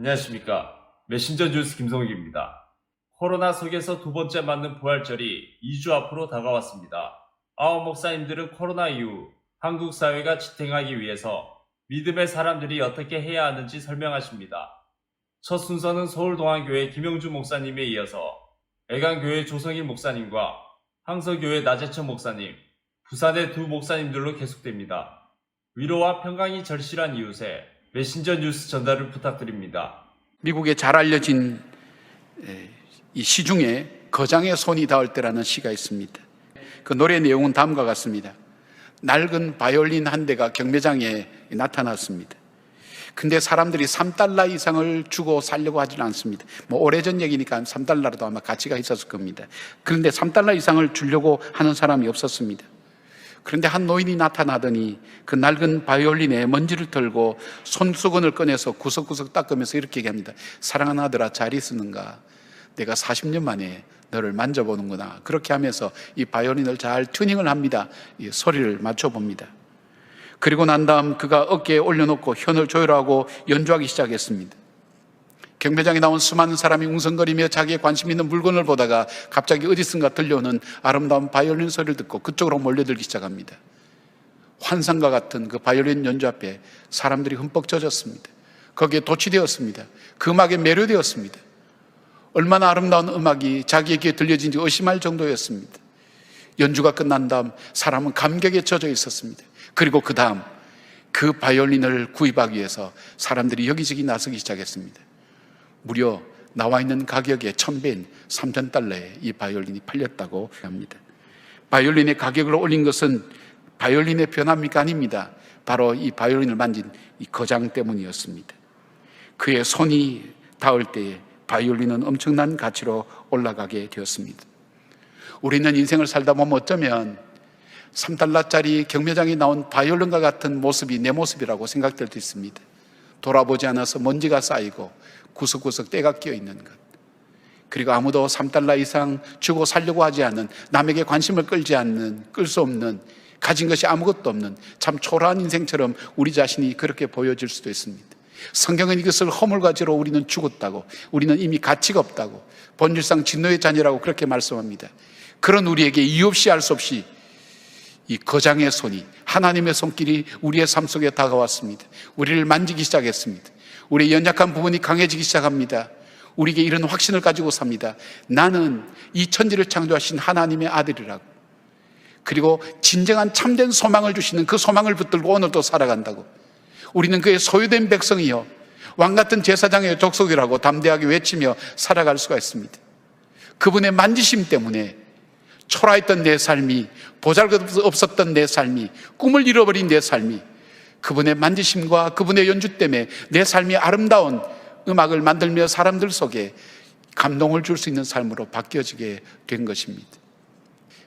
안녕하십니까. 메신저 뉴스 김성욱입니다. 코로나 속에서 두 번째 맞는 부활절이 2주 앞으로 다가왔습니다. 아홉 목사님들은 코로나 이후 한국 사회가 지탱하기 위해서 믿음의 사람들이 어떻게 해야 하는지 설명하십니다. 첫 순서는 서울동안교회 김영주 목사님에 이어서 애간교회 조성일 목사님과 항서교회 나재천 목사님, 부산의 두 목사님들로 계속됩니다. 위로와 평강이 절실한 이웃에 메신저 뉴스 전달을 부탁드립니다. 미국에 잘 알려진 이 시 중에 거장의 손이 닿을 때라는 시가 있습니다. 그 노래 내용은 다음과 같습니다. 낡은 바이올린 한 대가 경매장에 나타났습니다. 근데 사람들이 $3 이상을 주고 살려고 하지는 않습니다. 오래전 얘기니까 $3라도 아마 가치가 있었을 겁니다. 그런데 $3 이상을 주려고 하는 사람이 없었습니다. 그런데 한 노인이 나타나더니 그 낡은 바이올린에 먼지를 털고 손수건을 꺼내서 구석구석 닦으면서 이렇게 얘기합니다. 사랑하는 아들아, 잘 있었는가? 내가 40년 만에 너를 만져보는구나. 그렇게 하면서 이 바이올린을 잘 튜닝을 합니다. 이 소리를 맞춰봅니다. 그리고 난 다음 그가 어깨에 올려놓고 현을 조율하고 연주하기 시작했습니다. 경매장에 나온 수많은 사람이 웅성거리며 자기의 관심 있는 물건을 보다가 갑자기 어디선가 들려오는 아름다운 바이올린 소리를 듣고 그쪽으로 몰려들기 시작합니다. 환상과 같은 그 바이올린 연주 앞에 사람들이 흠뻑 젖었습니다. 거기에 도취되었습니다. 그 음악에 매료되었습니다. 얼마나 아름다운 음악이 자기에게 들려진지 의심할 정도였습니다. 연주가 끝난 다음 사람은 감격에 젖어 있었습니다. 그리고 그 다음 그 바이올린을 구입하기 위해서 사람들이 여기저기 나서기 시작했습니다. 무려 나와 있는 가격의 1000배인 $3,000에 이 바이올린이 팔렸다고 합니다. 바이올린의 가격을 올린 것은 바이올린의 변화입니까? 아닙니다. 바로 이 바이올린을 만진 이 거장 때문이었습니다. 그의 손이 닿을 때에 바이올린은 엄청난 가치로 올라가게 되었습니다. 우리는 인생을 살다 보면 어쩌면 $3짜리 경매장에 나온 바이올린과 같은 모습이 내 모습이라고 생각될 수 있습니다. 돌아보지 않아서 먼지가 쌓이고 구석구석 때가 끼어 있는 것, 그리고 아무도 $3 이상 주고 살려고 하지 않는, 남에게 관심을 끌 수 없는, 가진 것이 아무것도 없는 참 초라한 인생처럼 우리 자신이 그렇게 보여질 수도 있습니다. 성경은 이것을 허물과지로 우리는 죽었다고, 우리는 이미 가치가 없다고, 본질상 진노의 자녀라고 그렇게 말씀합니다. 그런 우리에게 이유 없이 알 수 없이 이 거장의 손이, 하나님의 손길이 우리의 삶 속에 다가왔습니다. 우리를 만지기 시작했습니다. 우리의 연약한 부분이 강해지기 시작합니다. 우리에게 이런 확신을 가지고 삽니다. 나는 이 천지를 창조하신 하나님의 아들이라고, 그리고 진정한 참된 소망을 주시는 그 소망을 붙들고 오늘도 살아간다고, 우리는 그의 소유된 백성이요 왕같은 제사장의 족속이라고 담대하게 외치며 살아갈 수가 있습니다. 그분의 만지심 때문에 초라했던 내 삶이, 보잘것없었던 내 삶이, 꿈을 잃어버린 내 삶이 그분의 만지심과 그분의 연주 때문에 내 삶이 아름다운 음악을 만들며 사람들 속에 감동을 줄 수 있는 삶으로 바뀌어지게 된 것입니다.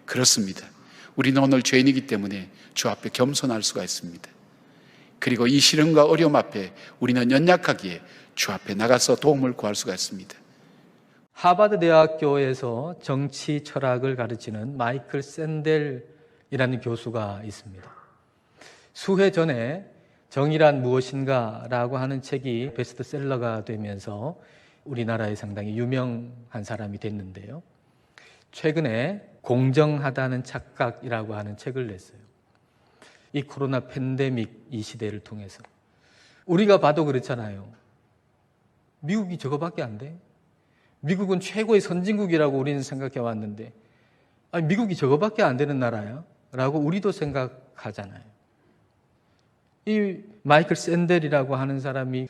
그렇습니다. 우리는 오늘 죄인이기 때문에 주 앞에 겸손할 수가 있습니다. 그리고 이 시련과 어려움 앞에 우리는 연약하기에 주 앞에 나가서 도움을 구할 수가 있습니다. 하버드 대학교에서 정치 철학을 가르치는 마이클 샌델이라는 교수가 있습니다. 수해 전에 정의란 무엇인가 라고 하는 책이 베스트셀러가 되면서 우리나라에 상당히 유명한 사람이 됐는데요. 최근에 공정하다는 착각이라고 하는 책을 냈어요. 이 코로나 팬데믹 이 시대를 통해서 우리가 봐도 그렇잖아요. 미국이 저거밖에 안 돼? 미국은 최고의 선진국이라고 우리는 생각해 왔는데, 아니, 미국이 저거밖에 안 되는 나라야? 라고 우리도 생각하잖아요. 이 마이클 샌델이라고 하는 사람이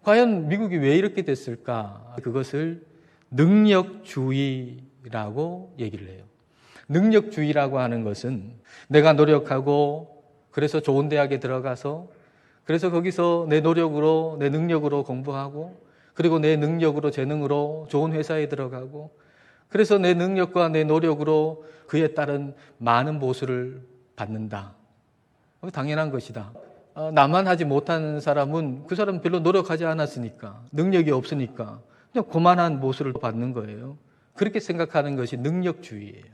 과연 미국이 왜 이렇게 됐을까? 그것을 능력주의라고 얘기를 해요. 능력주의라고 하는 것은 내가 노력하고 그래서 좋은 대학에 들어가서 그래서 거기서 내 노력으로 내 능력으로 공부하고 그리고 내 능력으로 재능으로 좋은 회사에 들어가고 그래서 내 능력과 내 노력으로 그에 따른 많은 보수를 받는다. 당연한 것이다. 나만 하지 못하는 사람은 그 사람은 별로 노력하지 않았으니까, 능력이 없으니까 그냥 고만한 보수를 받는 거예요. 그렇게 생각하는 것이 능력주의예요.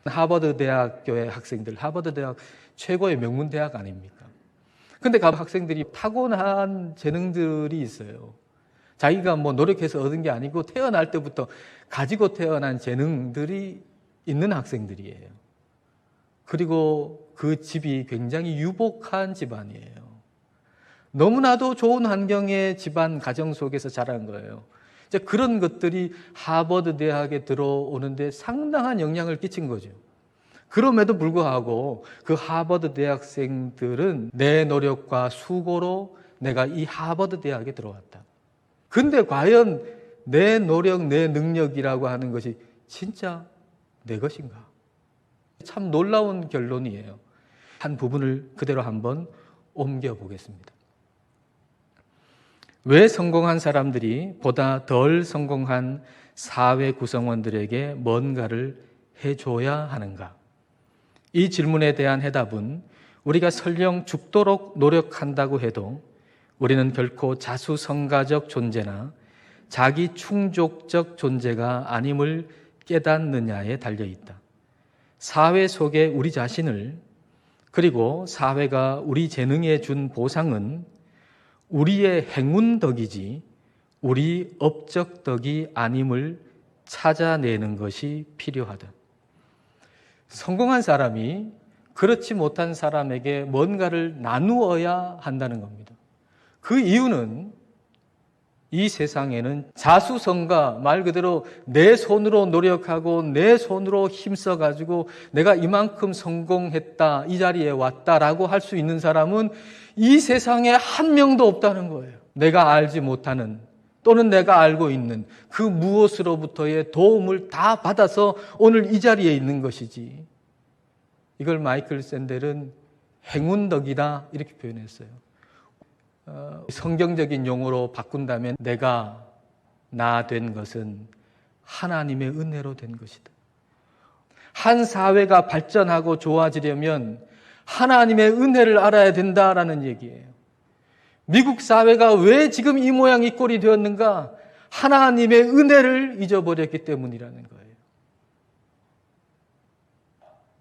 하버드 대학교의 학생들, 하버드 대학 최고의 명문 대학 아닙니까? 근데 그 학생들이 타고난 재능들이 있어요. 자기가 뭐 노력해서 얻은 게 아니고 태어날 때부터 가지고 태어난 재능들이 있는 학생들이에요. 그리고 그 집이 굉장히 유복한 집안이에요. 너무나도 좋은 환경의 집안 가정 속에서 자란 거예요. 이제 그런 것들이 하버드 대학에 들어오는데 상당한 영향을 끼친 거죠. 그럼에도 불구하고 그 하버드 대학생들은 내 노력과 수고로 내가 이 하버드 대학에 들어왔다. 근데 과연 내 노력, 내 능력이라고 하는 것이 진짜 내 것인가? 참 놀라운 결론이에요. 한 부분을 그대로 한번 옮겨 보겠습니다. 왜 성공한 사람들이 보다 덜 성공한 사회 구성원들에게 뭔가를 해줘야 하는가? 이 질문에 대한 해답은 우리가 설령 죽도록 노력한다고 해도 우리는 결코 자수성가적 존재나 자기 충족적 존재가 아님을 깨닫느냐에 달려있다. 사회 속에 우리 자신을, 그리고 사회가 우리 재능에 준 보상은 우리의 행운덕이지 우리 업적덕이 아님을 찾아내는 것이 필요하다. 성공한 사람이 그렇지 못한 사람에게 뭔가를 나누어야 한다는 겁니다. 그 이유는 이 세상에는 자수성가, 말 그대로 내 손으로 노력하고 내 손으로 힘써가지고 내가 이만큼 성공했다, 이 자리에 왔다라고 할 수 있는 사람은 이 세상에 한 명도 없다는 거예요. 내가 알지 못하는 또는 내가 알고 있는 그 무엇으로부터의 도움을 다 받아서 오늘 이 자리에 있는 것이지. 이걸 마이클 샌델은 행운덕이다 이렇게 표현했어요. 성경적인 용어로 바꾼다면 내가 나 된 것은 하나님의 은혜로 된 것이다. 한 사회가 발전하고 좋아지려면 하나님의 은혜를 알아야 된다라는 얘기예요. 미국 사회가 왜 지금 이 모양 이 꼴이 되었는가? 하나님의 은혜를 잊어버렸기 때문이라는 거예요.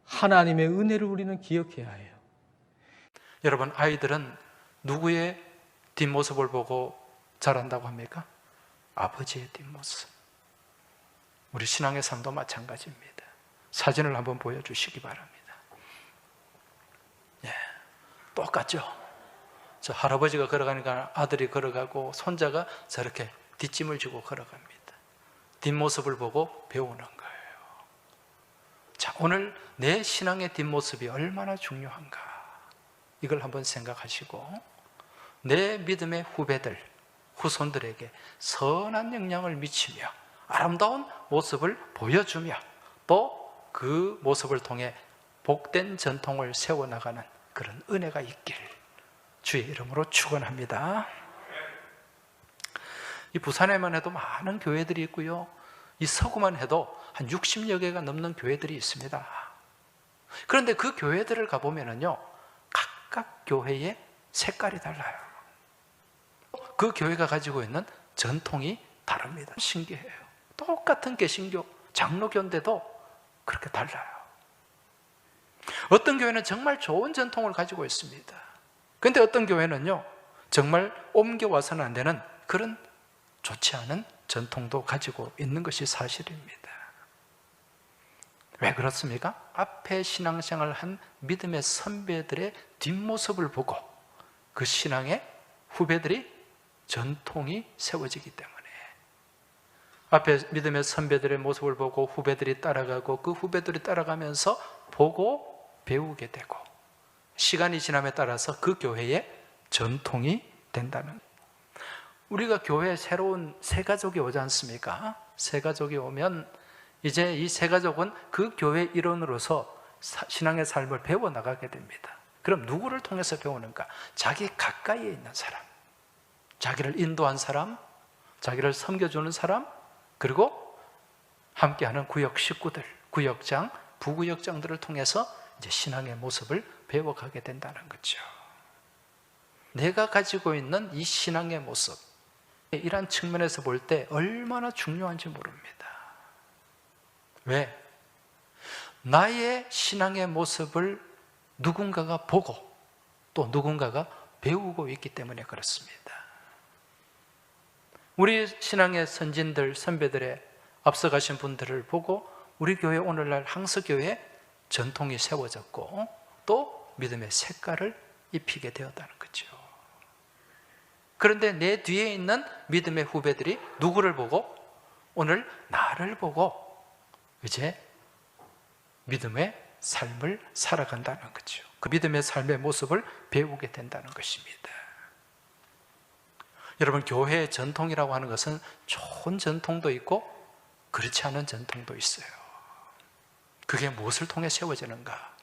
하나님의 은혜를 우리는 기억해야 해요. 여러분, 아이들은 누구의 뒷모습을 보고 자란다고 합니까? 아버지의 뒷모습. 우리 신앙의 삶도 마찬가지입니다. 사진을 한번 보여주시기 바랍니다. 예, 똑같죠? 저 할아버지가 걸어가니까 아들이 걸어가고 손자가 저렇게 뒷짐을 지고 걸어갑니다. 뒷모습을 보고 배우는 거예요. 자, 오늘 내 신앙의 뒷모습이 얼마나 중요한가? 이걸 한번 생각하시고 내 믿음의 후배들, 후손들에게 선한 영향을 미치며 아름다운 모습을 보여주며 또 그 모습을 통해 복된 전통을 세워나가는 그런 은혜가 있길 주의 이름으로 축원합니다. 이 부산에만 해도 많은 교회들이 있고요. 이 서구만 해도 한 60여 개가 넘는 교회들이 있습니다. 그런데 그 교회들을 가보면요, 각각 교회의 색깔이 달라요. 그 교회가 가지고 있는 전통이 다릅니다. 신기해요. 똑같은 개신교, 장로교인데도 그렇게 달라요. 어떤 교회는 정말 좋은 전통을 가지고 있습니다. 그런데 어떤 교회는요, 정말 옮겨와서는 안 되는 그런 좋지 않은 전통도 가지고 있는 것이 사실입니다. 왜 그렇습니까? 앞에 신앙생활을 한 믿음의 선배들의 뒷모습을 보고 그 신앙의 후배들이 전통이 세워지기 때문에 앞에 믿음의 선배들의 모습을 보고 후배들이 따라가고 그 후배들이 따라가면서 보고 배우게 되고 시간이 지남에 따라서 그 교회의 전통이 된다는, 우리가 교회에 새로운 새가족이 오지 않습니까? 새가족이 오면 이제 이 새가족은 그 교회 일원으로서 신앙의 삶을 배워나가게 됩니다. 그럼 누구를 통해서 배우는가? 자기 가까이에 있는 사람, 자기를 인도한 사람, 자기를 섬겨주는 사람, 그리고 함께하는 구역 식구들, 구역장, 부구역장들을 통해서 이제 신앙의 모습을 배워가게 된다는 거죠. 내가 가지고 있는 이 신앙의 모습, 이런 측면에서 볼 때 얼마나 중요한지 모릅니다. 왜? 나의 신앙의 모습을 누군가가 보고 또 누군가가 배우고 있기 때문에 그렇습니다. 우리 신앙의 선진들, 선배들의 앞서가신 분들을 보고 우리 교회 오늘날 항서교회 전통이 세워졌고 또 믿음의 색깔을 입히게 되었다는 거죠. 그런데 내 뒤에 있는 믿음의 후배들이 누구를 보고? 오늘 나를 보고 이제 믿음의 삶을 살아간다는 거죠. 그 믿음의 삶의 모습을 배우게 된다는 것입니다. 여러분, 교회의 전통이라고 하는 것은 좋은 전통도 있고 그렇지 않은 전통도 있어요. 그게 무엇을 통해 세워지는가?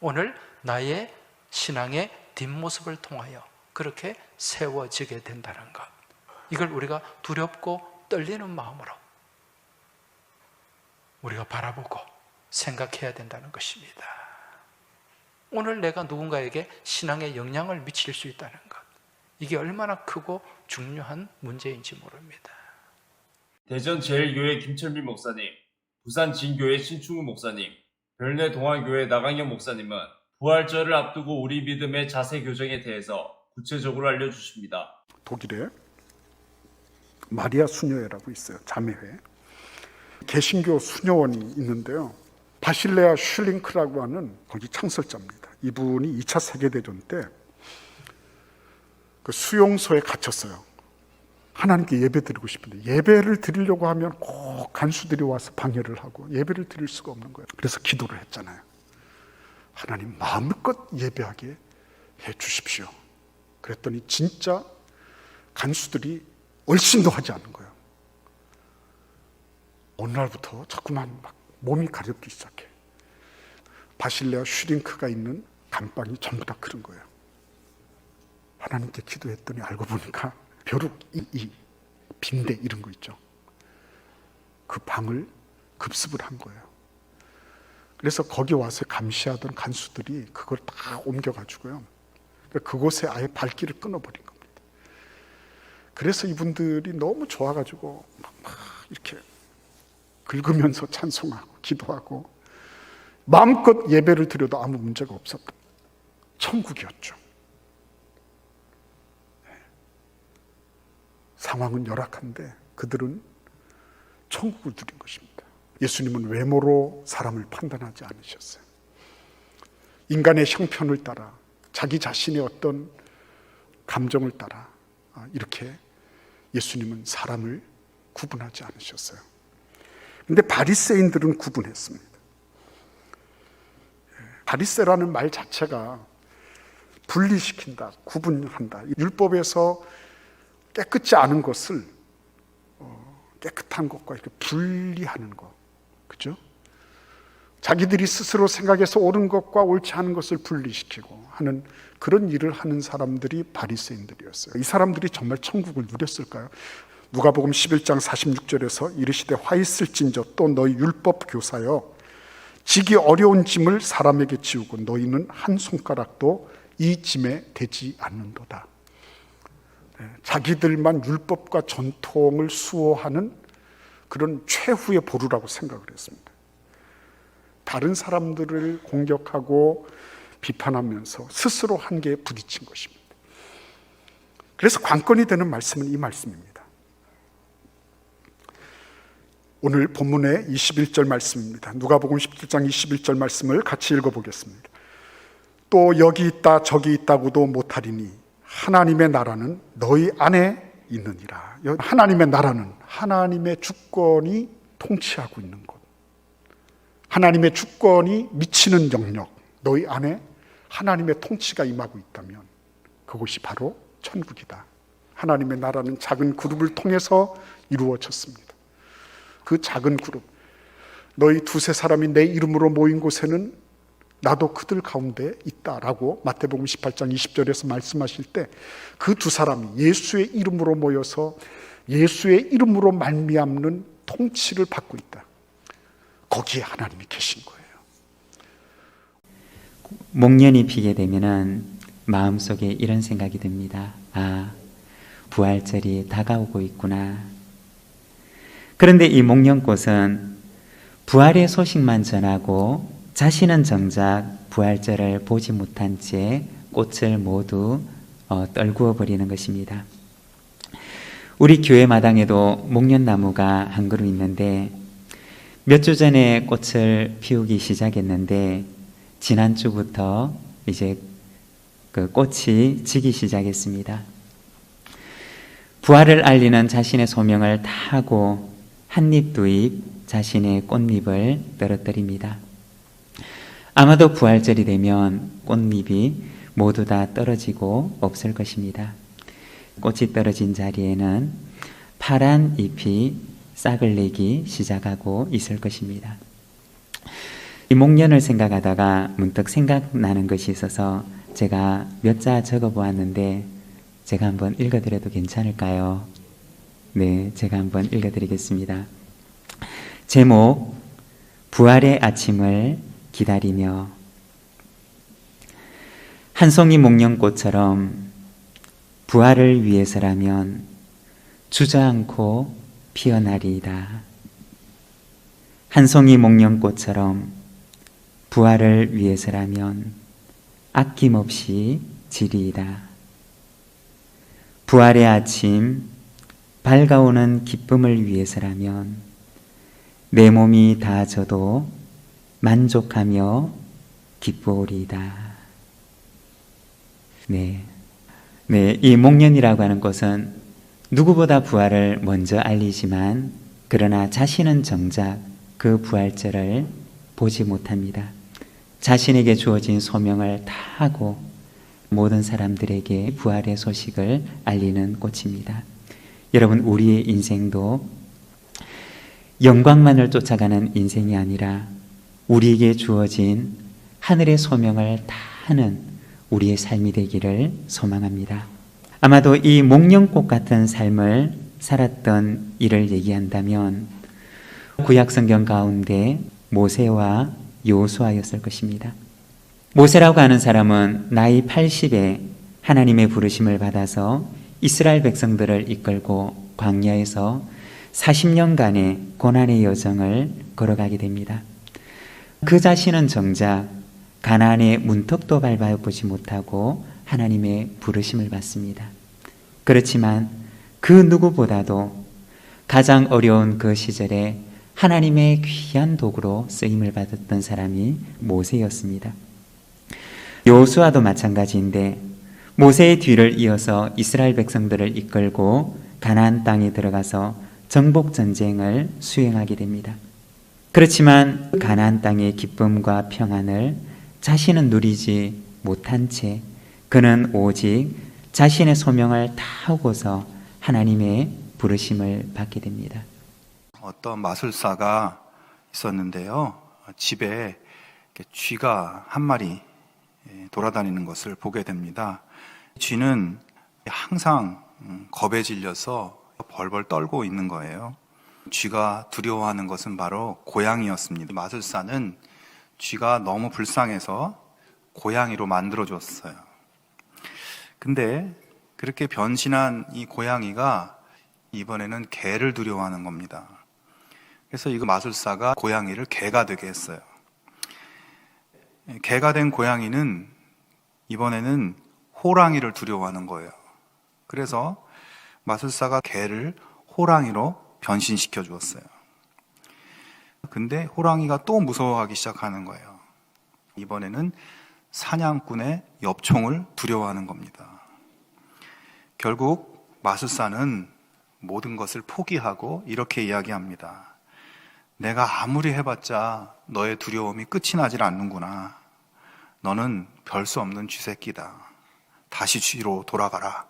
오늘 나의 신앙의 뒷모습을 통하여 그렇게 세워지게 된다는 것, 이걸 우리가 두렵고 떨리는 마음으로 우리가 바라보고 생각해야 된다는 것입니다. 오늘 내가 누군가에게 신앙에 영향을 미칠 수 있다는 것, 이게 얼마나 크고 중요한 문제인지 모릅니다. 대전 제일교회 김철민 목사님, 부산 진교회 신충우 목사님, 별내 동안교회 나강현 목사님은 부활절을 앞두고 우리 믿음의 자세 교정에 대해서 구체적으로 알려주십니다. 독일에 마리아 수녀회라고 있어요. 자매회. 개신교 수녀원이 있는데요. 바실레아 슐링크라고 하는 거기 창설자입니다. 이분이 2차 세계대전 때 그 수용소에 갇혔어요. 하나님께 예배 드리고 싶은데 예배를 드리려고 하면 꼭 간수들이 와서 방해를 하고 예배를 드릴 수가 없는 거예요. 그래서 기도를 했잖아요. 하나님 마음껏 예배하게 해 주십시오. 그랬더니 진짜 간수들이 얼씬도 하지 않는 거예요. 어느 날부터 자꾸만 막 몸이 가렵기 시작해. 바실레아 슈링크가 있는 감방이 전부 다 그런 거예요. 하나님께 기도했더니 알고 보니까 벼룩 이 빈대 이런 거 있죠. 그 방을 급습을 한 거예요. 그래서 거기 와서 감시하던 간수들이 그걸 다 옮겨가지고요. 그곳에 아예 발길을 끊어버린 겁니다. 그래서 이분들이 너무 좋아가지고 막 이렇게 긁으면서 찬송하고 기도하고 마음껏 예배를 드려도 아무 문제가 없었다. 천국이었죠. 상황은 열악한데 그들은 천국을 누린 것입니다. 예수님은 외모로 사람을 판단하지 않으셨어요. 인간의 형편을 따라 자기 자신의 어떤 감정을 따라 이렇게 예수님은 사람을 구분하지 않으셨어요. 그런데 바리새인들은 구분했습니다. 바리새라는 말 자체가 분리시킨다, 구분한다. 율법에서 깨끗지 않은 것을 깨끗한 것과 이렇게 분리하는 것, 그죠? 자기들이 스스로 생각해서 옳은 것과 옳지 않은 것을 분리시키고 하는 그런 일을 하는 사람들이 바리새인들이었어요. 이 사람들이 정말 천국을 누렸을까요? 누가복음 11장 46절에서 이르시되 화 있을진저 또 너희 율법 교사여 지기 어려운 짐을 사람에게 지우고 너희는 한 손가락도 이 짐에 대지 않는도다. 자기들만 율법과 전통을 수호하는 그런 최후의 보루라고 생각을 했습니다. 다른 사람들을 공격하고 비판하면서 스스로 한계에 부딪힌 것입니다. 그래서 관건이 되는 말씀은 이 말씀입니다. 오늘 본문의 21절 말씀입니다. 누가복음 17장 21절 말씀을 같이 읽어보겠습니다. 또 여기 있다 저기 있다고도 못하리니 하나님의 나라는 너희 안에 있느니라. 하나님의 나라는 하나님의 주권이 통치하고 있는 곳, 하나님의 주권이 미치는 영역, 너희 안에 하나님의 통치가 임하고 있다면 그곳이 바로 천국이다. 하나님의 나라는 작은 그룹을 통해서 이루어졌습니다. 그 작은 그룹, 너희 두세 사람이 내 이름으로 모인 곳에는 나도 그들 가운데 있다라고 마태복음 18장 20절에서 말씀하실 때 그 두 사람이 예수의 이름으로 모여서 예수의 이름으로 말미암는 통치를 받고 있다. 거기에 하나님이 계신 거예요. 목련이 피게 되면은 마음속에 이런 생각이 듭니다. 아, 부활절이 다가오고 있구나. 그런데 이 목련꽃은 부활의 소식만 전하고 자신은 정작 부활절을 보지 못한 채 꽃을 모두 떨구어 버리는 것입니다. 우리 교회 마당에도 목련나무가 한 그루 있는데 몇 주 전에 꽃을 피우기 시작했는데 지난주부터 이제 그 꽃이 지기 시작했습니다. 부활을 알리는 자신의 소명을 다하고 한 입 두 입 자신의 꽃잎을 떨어뜨립니다. 아마도 부활절이 되면 꽃잎이 모두 다 떨어지고 없을 것입니다. 꽃이 떨어진 자리에는 파란 잎이 싹을 내기 시작하고 있을 것입니다. 이 목련을 생각하다가 문득 생각나는 것이 있어서 제가 몇 자 적어보았는데 제가 한번 읽어드려도 괜찮을까요? 네, 제가 한번 읽어드리겠습니다. 제목, 부활의 아침을 기다리며. 한 송이 목련꽃처럼 부활을 위해서라면 주저앉고 피어나리이다. 한 송이 목련꽃처럼 부활을 위해서라면 아낌없이 지리이다. 부활의 아침, 밝아오는 기쁨을 위해서라면 내 몸이 다 져도 만족하며 기뻐오리이다. 네, 이 목련이라고 하는 것은 누구보다 부활을 먼저 알리지만 그러나 자신은 정작 그 부활절을 보지 못합니다. 자신에게 주어진 소명을 다하고 모든 사람들에게 부활의 소식을 알리는 꽃입니다. 여러분, 우리의 인생도 영광만을 쫓아가는 인생이 아니라 우리에게 주어진 하늘의 소명을 다하는 우리의 삶이 되기를 소망합니다. 아마도 이 목련꽃 같은 삶을 살았던 이를 얘기한다면 구약성경 가운데 모세와 여호수아였을 것입니다. 모세라고 하는 사람은 나이 80에 하나님의 부르심을 받아서 이스라엘 백성들을 이끌고 광야에서 40년간의 고난의 여정을 걸어가게 됩니다. 그 자신은 정작 가나안의 문턱도 밟아보지 못하고 하나님의 부르심을 받습니다. 그렇지만 그 누구보다도 가장 어려운 그 시절에 하나님의 귀한 도구로 쓰임을 받았던 사람이 모세였습니다. 여호수아도 마찬가지인데 모세의 뒤를 이어서 이스라엘 백성들을 이끌고 가나안 땅에 들어가서 정복 전쟁을 수행하게 됩니다. 그렇지만 가나안 땅의 기쁨과 평안을 자신은 누리지 못한 채 그는 오직 자신의 소명을 다하고서 하나님의 부르심을 받게 됩니다. 어떤 마술사가 있었는데요. 집에 쥐가 한 마리 돌아다니는 것을 보게 됩니다. 쥐는 항상 겁에 질려서 벌벌 떨고 있는 거예요. 쥐가 두려워하는 것은 바로 고양이였습니다. 마술사는 쥐가 너무 불쌍해서 고양이로 만들어줬어요. 근데 그렇게 변신한 이 고양이가 이번에는 개를 두려워하는 겁니다. 그래서 이거 마술사가 고양이를 개가 되게 했어요. 개가 된 고양이는 이번에는 호랑이를 두려워하는 거예요. 그래서 마술사가 개를 호랑이로 변신시켜 주었어요. 근데 호랑이가 또 무서워하기 시작하는 거예요. 이번에는 사냥꾼의 엽총을 두려워하는 겁니다. 결국 마술사는 모든 것을 포기하고 이렇게 이야기합니다. 내가 아무리 해봤자 너의 두려움이 끝이 나질 않는구나. 너는 별 수 없는 쥐새끼다. 다시 쥐로 돌아가라.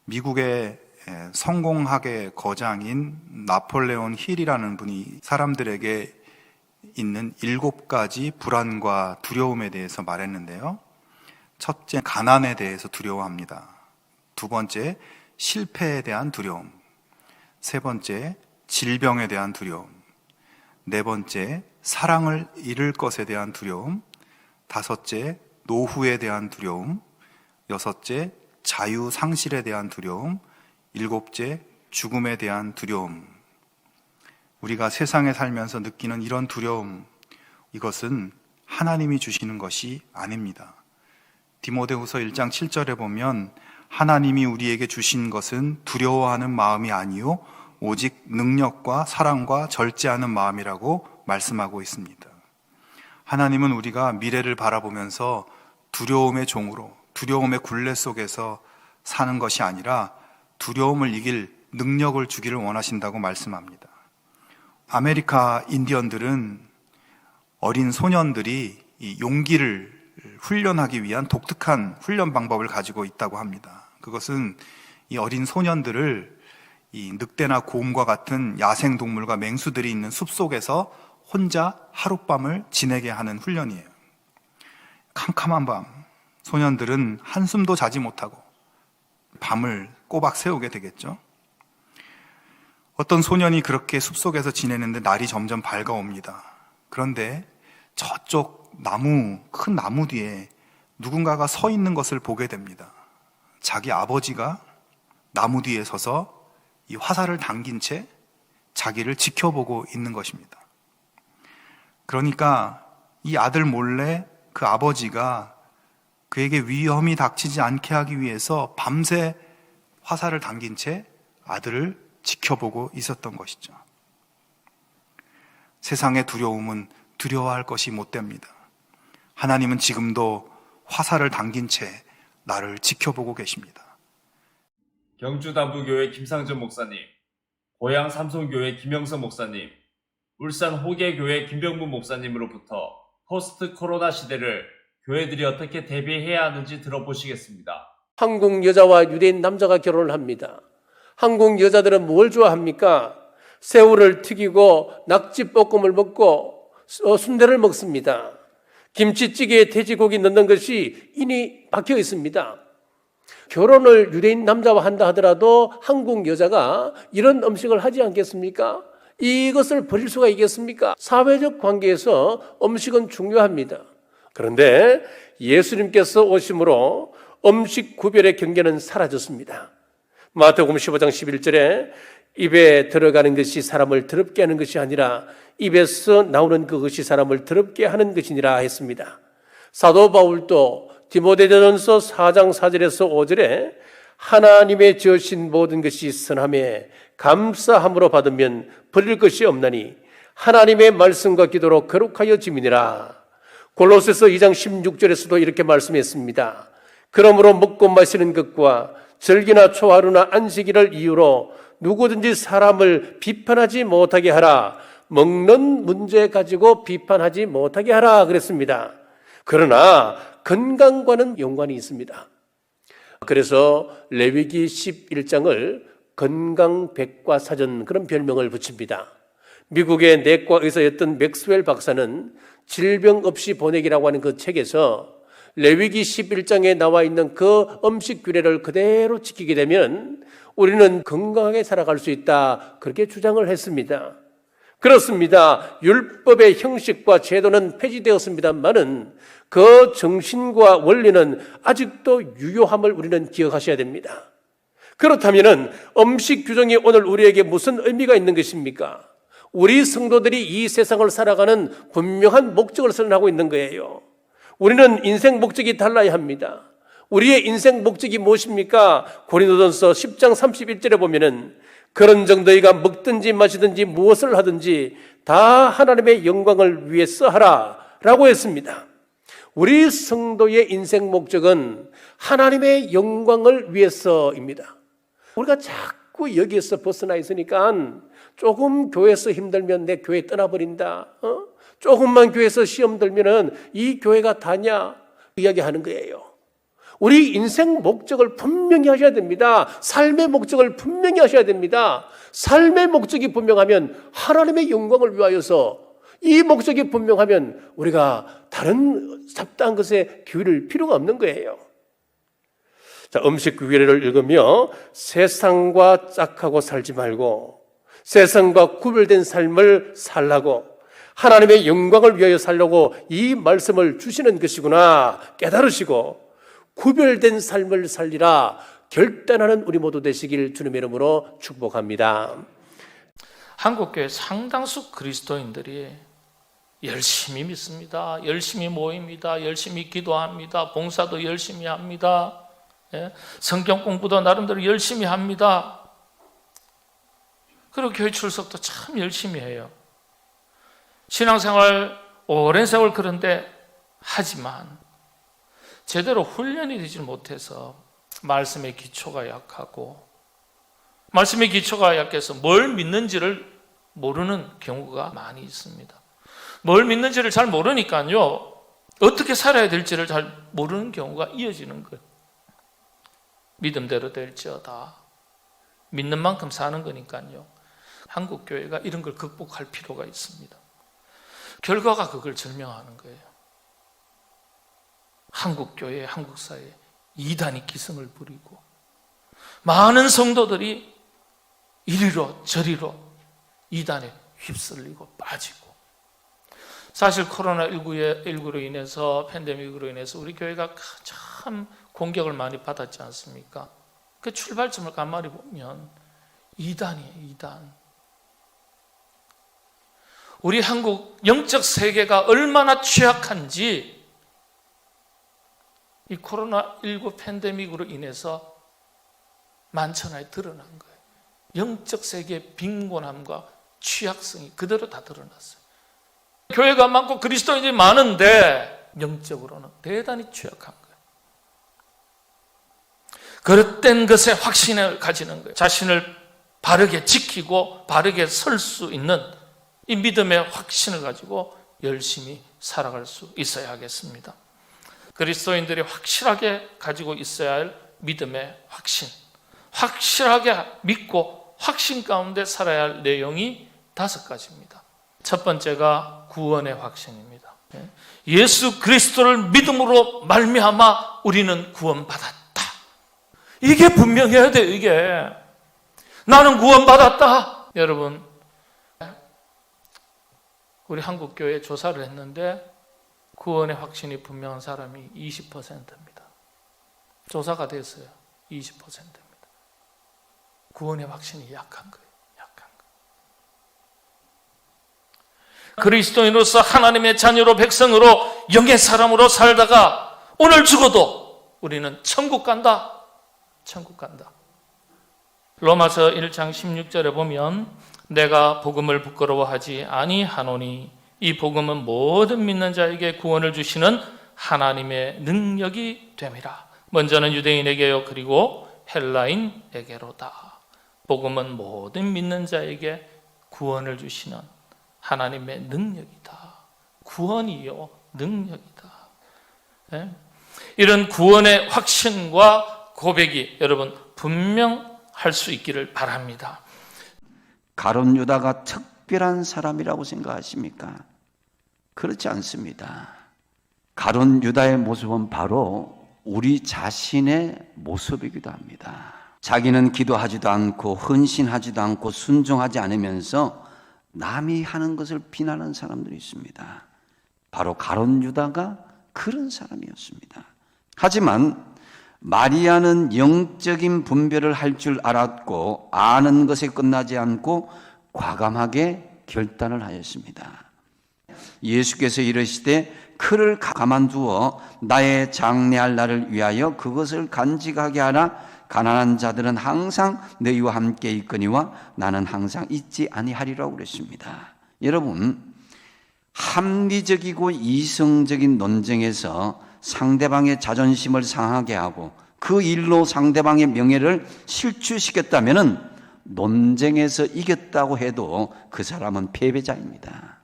미국의 성공학의 거장인 나폴레온 힐이라는 분이 사람들에게 있는 7가지 불안과 두려움에 대해서 말했는데요. 첫째, 가난에 대해서 두려워합니다. 두 번째, 실패에 대한 두려움. 세 번째, 질병에 대한 두려움. 네 번째, 사랑을 잃을 것에 대한 두려움. 다섯째, 노후에 대한 두려움. 여섯째, 자유 상실에 대한 두려움. 일곱째, 죽음에 대한 두려움. 우리가 세상에 살면서 느끼는 이런 두려움, 이것은 하나님이 주시는 것이 아닙니다. 디모데후서 1장 7절에 보면 하나님이 우리에게 주신 것은 두려워하는 마음이 아니요 오직 능력과 사랑과 절제하는 마음이라고 말씀하고 있습니다. 하나님은 우리가 미래를 바라보면서 두려움의 종으로, 두려움의 굴레 속에서 사는 것이 아니라 두려움을 이길 능력을 주기를 원하신다고 말씀합니다. 아메리카 인디언들은 어린 소년들이 이 용기를 훈련하기 위한 독특한 훈련 방법을 가지고 있다고 합니다. 그것은 이 어린 소년들을 이 늑대나 곰과 같은 야생 동물과 맹수들이 있는 숲속에서 혼자 하룻밤을 지내게 하는 훈련이에요. 캄캄한 밤, 소년들은 한숨도 자지 못하고 밤을 꼬박 새우게 되겠죠. 어떤 소년이 그렇게 숲속에서 지내는데 날이 점점 밝아옵니다. 그런데 저쪽 큰 나무 뒤에 누군가가 서 있는 것을 보게 됩니다. 자기 아버지가 나무 뒤에 서서 이 화살을 당긴 채 자기를 지켜보고 있는 것입니다. 그러니까 이 아들 몰래 그 아버지가 그에게 위험이 닥치지 않게 하기 위해서 밤새 화살을 당긴 채 아들을 지켜보고 있었던 것이죠. 세상의 두려움은 두려워할 것이 못 됩니다. 하나님은 지금도 화살을 당긴 채 나를 지켜보고 계십니다. 경주담부교회 김상전 목사님, 고양 삼성교회 김영선 목사님, 울산 호계교회 김병문 목사님으로부터 포스트 코로나 시대를 교회들이 어떻게 대비해야 하는지 들어보시겠습니다. 한국 여자와 유대인 남자가 결혼을 합니다. 한국 여자들은 뭘 좋아합니까? 새우를 튀기고 낙지볶음을 먹고 순대를 먹습니다. 김치찌개에 돼지고기 넣는 것이 인이 박혀 있습니다. 결혼을 유대인 남자와 한다 하더라도 한국 여자가 이런 음식을 하지 않겠습니까? 이것을 버릴 수가 있겠습니까? 사회적 관계에서 음식은 중요합니다. 그런데 예수님께서 오심으로 음식 구별의 경계는 사라졌습니다. 마태복음 15장 11절에 입에 들어가는 것이 사람을 더럽게 하는 것이 아니라 입에서 나오는 그것이 사람을 더럽게 하는 것이니라 했습니다. 사도 바울도 디모데전서 4장 4절에서 5절에 하나님의 지으신 모든 것이 선함에 감사함으로 받으면 버릴 것이 없나니 하나님의 말씀과 기도로 거룩하여 지미니라. 골로새서 2장 16절에서도 이렇게 말씀했습니다. 그러므로 먹고 마시는 것과 절기나 초하루나 안식일을 이유로 누구든지 사람을 비판하지 못하게 하라. 먹는 문제 가지고 비판하지 못하게 하라 그랬습니다. 그러나 건강과는 연관이 있습니다. 그래서 레위기 11장을 건강백과사전 그런 별명을 붙입니다. 미국의 내과 의사였던 맥스웰 박사는 질병 없이 보내기라고 하는 그 책에서 레위기 11장에 나와 있는 그 음식 규례를 그대로 지키게 되면 우리는 건강하게 살아갈 수 있다 그렇게 주장을 했습니다. 그렇습니다. 율법의 형식과 제도는 폐지되었습니다만은 그 정신과 원리는 아직도 유효함을 우리는 기억하셔야 됩니다. 그렇다면 음식 규정이 오늘 우리에게 무슨 의미가 있는 것입니까? 우리 성도들이 이 세상을 살아가는 분명한 목적을 선언하고 있는 거예요. 우리는 인생 목적이 달라야 합니다. 우리의 인생 목적이 무엇입니까? 고린도전서 10장 31절에 보면은 그런즉 너희가 먹든지 마시든지 무엇을 하든지 다 하나님의 영광을 위해서 하라 라고 했습니다. 우리 성도의 인생 목적은 하나님의 영광을 위해서입니다. 우리가 자꾸 여기에서 벗어나 있으니까 조금 교회에서 힘들면 내 교회 떠나버린다. 조금만 교회에서 시험 들면은 이 교회가 다냐 이야기하는 거예요. 우리 인생 목적을 분명히 하셔야 됩니다. 삶의 목적을 분명히 하셔야 됩니다. 삶의 목적이 분명하면 하나님의 영광을 위하여서 이 목적이 분명하면 우리가 다른 잡다한 것에 기울일 필요가 없는 거예요. 자, 음식 규례를 읽으며 세상과 짝하고 살지 말고 세상과 구별된 삶을 살라고 하나님의 영광을 위하여 살려고 이 말씀을 주시는 것이구나 깨달으시고 구별된 삶을 살리라 결단하는 우리 모두 되시길 주님의 이름으로 축복합니다. 한국교회 상당수 그리스도인들이 열심히 믿습니다. 열심히 모입니다. 열심히 기도합니다. 봉사도 열심히 합니다. 예? 성경 공부도 나름대로 열심히 합니다. 그리고 교회 출석도 참 열심히 해요. 신앙생활 오랜 세월 그런데 하지만 제대로 훈련이 되지 못해서 말씀의 기초가 약하고, 말씀의 기초가 약해서 뭘 믿는지를 모르는 경우가 많이 있습니다. 뭘 믿는지를 잘 모르니까요, 어떻게 살아야 될지를 잘 모르는 경우가 이어지는 거예요. 믿음대로 될지어다. 믿는 만큼 사는 거니까요. 한국 교회가 이런 걸 극복할 필요가 있습니다. 결과가 그걸 증명하는 거예요. 한국 교회, 한국 사회에 이단이 기승을 부리고 많은 성도들이 이리로 저리로 이단에 휩쓸리고 빠지고, 사실 코로나19로 인해서, 팬데믹으로 인해서 우리 교회가 참 공격을 많이 받았지 않습니까? 그 출발점을 가만히 보면 이단이에요, 이단. 우리 한국 영적 세계가 얼마나 취약한지 이 코로나19 팬데믹으로 인해서 만천하에 드러난 거예요. 영적 세계의 빈곤함과 취약성이 그대로 다 드러났어요. 교회가 많고 그리스도인들이 많은데 영적으로는 대단히 취약한 거예요. 그릇된 것에 확신을 가지는 거예요. 자신을 바르게 지키고 바르게 설 수 있는 이 믿음의 확신을 가지고 열심히 살아갈 수 있어야 하겠습니다. 그리스도인들이 확실하게 가지고 있어야 할 믿음의 확신, 확실하게 믿고 확신 가운데 살아야 할 내용이 5가지입니다. 첫 번째가 구원의 확신입니다. 예수 그리스도를 믿음으로 말미암아 우리는 구원받았다. 이게 분명해야 돼요. 이게 나는 구원받았다. 여러분, 우리 한국교회 조사를 했는데 구원의 확신이 분명한 사람이 20%입니다. 조사가 됐어요. 20%입니다. 구원의 확신이 약한 거예요. 약한 거예요. 그리스도인으로서 하나님의 자녀로, 백성으로, 영의 사람으로 살다가 오늘 죽어도 우리는 천국 간다. 천국 간다. 로마서 1장 16절에 보면 내가 복음을 부끄러워하지 아니하노니 이 복음은 모든 믿는 자에게 구원을 주시는 하나님의 능력이 됨이라. 먼저는 유대인에게요, 그리고 헬라인에게로다. 복음은 모든 믿는 자에게 구원을 주시는 하나님의 능력이다. 구원이요, 능력이다. 네? 이런 구원의 확신과 고백이 여러분 분명할 수 있기를 바랍니다. 가룟 유다가 특별한 사람이라고 생각하십니까? 그렇지 않습니다. 가룟 유다의 모습은 바로 우리 자신의 모습이기도 합니다. 자기는 기도하지도 않고 헌신하지도 않고 순종하지 않으면서 남이 하는 것을 비난하는 사람들이 있습니다. 바로 가룟 유다가 그런 사람이었습니다. 하지만 마리아는 영적인 분별을 할 줄 알았고 아는 것에 끝나지 않고 과감하게 결단을 하였습니다. 예수께서 이르시되 그를 가만두어 나의 장래할 날을 위하여 그것을 간직하게 하라. 가난한 자들은 항상 너희와 함께 있거니와 나는 항상 있지 아니하리라고 그랬습니다. 여러분, 합리적이고 이성적인 논쟁에서 상대방의 자존심을 상하게 하고 그 일로 상대방의 명예를 실추시켰다면 논쟁에서 이겼다고 해도 그 사람은 패배자입니다.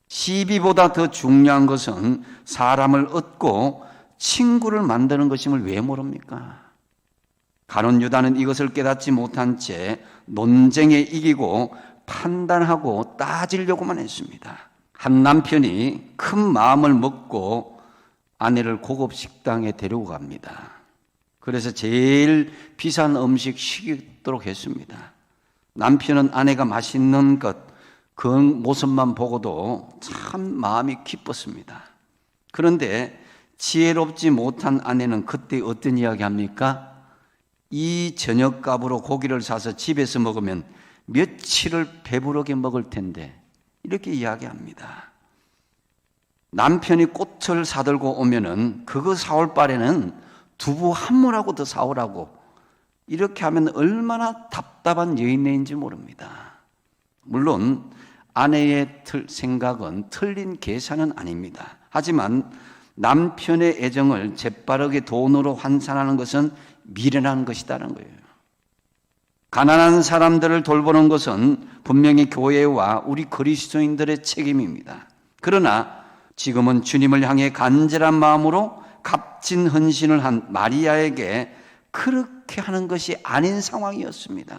시비보다 더 중요한 것은 사람을 얻고 친구를 만드는 것임을 왜 모릅니까? 가룟 유다는 이것을 깨닫지 못한 채 논쟁에 이기고 판단하고 따지려고만 했습니다. 한 남편이 큰 마음을 먹고 아내를 고급 식당에 데리고 갑니다. 그래서 제일 비싼 음식 시키도록 했습니다. 남편은 아내가 맛있는 것, 그 모습만 보고도 참 마음이 기뻤습니다. 그런데 지혜롭지 못한 아내는 그때 어떤 이야기 합니까? 이 저녁값으로 고기를 사서 집에서 먹으면 며칠을 배부르게 먹을 텐데 이렇게 이야기합니다. 남편이 꽃을 사들고 오면은 그거 사올 바에는 두부 한 몰하고 더 사오라고 이렇게 하면 얼마나 답답한 여인네인지 모릅니다. 물론 아내의 생각은 틀린 계산은 아닙니다. 하지만 남편의 애정을 재빠르게 돈으로 환산하는 것은 미련한 것이다는 거예요. 가난한 사람들을 돌보는 것은 분명히 교회와 우리 그리스도인들의 책임입니다. 그러나 지금은 주님을 향해 간절한 마음으로 값진 헌신을 한 마리아에게 그렇게 하는 것이 아닌 상황이었습니다.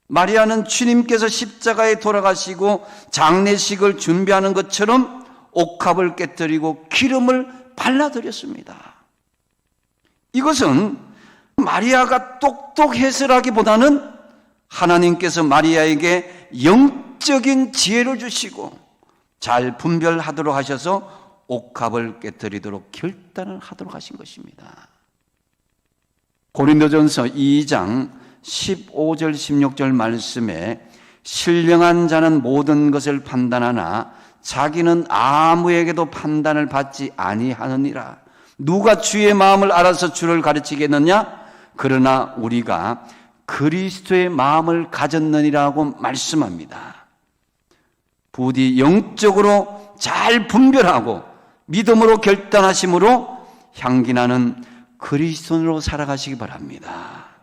마리아는 주님께서 십자가에 돌아가시고 장례식을 준비하는 것처럼 옥합을 깨뜨리고 기름을 발라드렸습니다. 이것은 마리아가 똑똑해서라기보다는 하나님께서 마리아에게 영적인 지혜를 주시고 잘 분별하도록 하셔서 옥합을 깨뜨리도록 결단을 하도록 하신 것입니다. 고린도전서 2장 15절 16절 말씀에 신령한 자는 모든 것을 판단하나 자기는 아무에게도 판단을 받지 아니하느니라. 누가 주의 마음을 알아서 주를 가르치겠느냐? 그러나 우리가 그리스도의 마음을 가졌느니라고 말씀합니다. 부디 영적으로 잘 분별하고 믿음으로 결단하심으로 향기나는 그리스도인으로 살아가시기 바랍니다.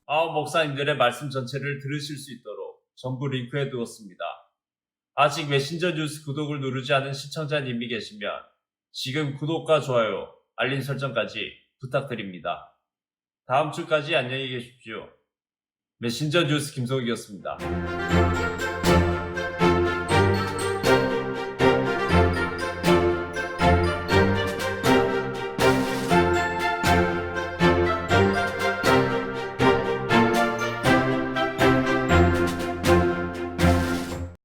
아홉 목사님들의 말씀 전체를 들으실 수 있도록 전부 링크해 두었습니다. 아직 메신저 뉴스 구독을 누르지 않은 시청자님이 계시면 지금 구독과 좋아요, 알림 설정까지 부탁드립니다. 다음 주까지 안녕히 계십시오. 메신저 뉴스 김성욱이었습니다.